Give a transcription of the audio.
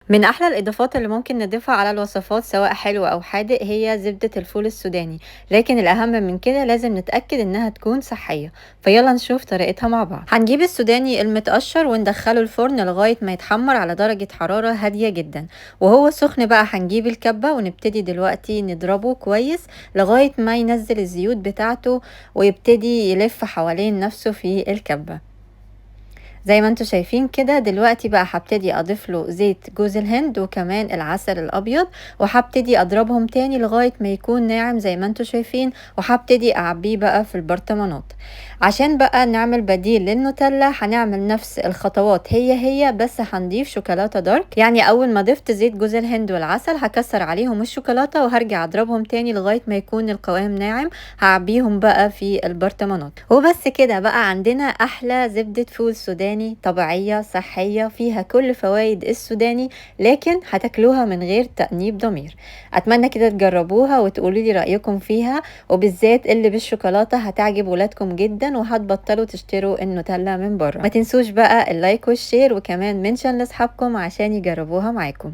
من أحلى الإضافات اللي ممكن نضيفها على الوصفات سواء حلو أو حادق هي زبدة الفول السوداني، لكن الأهم من كده لازم نتأكد إنها تكون صحية. فيلا نشوف طريقتها مع بعض. هنجيب السوداني المتقشر وندخله الفرن لغاية ما يتحمر على درجة حرارة هادية جدا، وهو سخن بقى هنجيب الكبة ونبتدي دلوقتي نضربه كويس لغاية ما ينزل الزيوت بتاعته ويبتدي يلف حوالين نفسه في الكبة. زي ما انتم شايفين كده دلوقتي بقى هبتدي اضيف له زيت جوز الهند وكمان العسل الابيض، وهبتدي اضربهم تاني لغاية ما يكون ناعم زي ما انتم شايفين، وهبتدي اعبيه بقى في البرطمانات. عشان بقى نعمل بديل للنوتيلا هنعمل نفس الخطوات هي بس هنضيف شوكولاتة دارك. يعني اول ما ضفت زيت جوز الهند والعسل هكسر عليهم الشوكولاتة وهرجع اضربهم تاني لغاية ما يكون القوام ناعم، هعبيهم بقى في البرطمانات. وبس كده بقى عندنا احلى زبدة فول سوداني طبيعية صحية فيها كل فوائد السوداني، لكن هتاكلوها من غير تأنيب ضمير. اتمنى كده تجربوها وتقولوا لي رأيكم فيها، وبالذات اللي بالشوكولاتة هتعجب ولادكم جدا وهتبطلوا تشتروا النوتيلا من بره. ما تنسوش بقى اللايك والشير وكمان منشن لاصحابكم عشان يجربوها معاكم.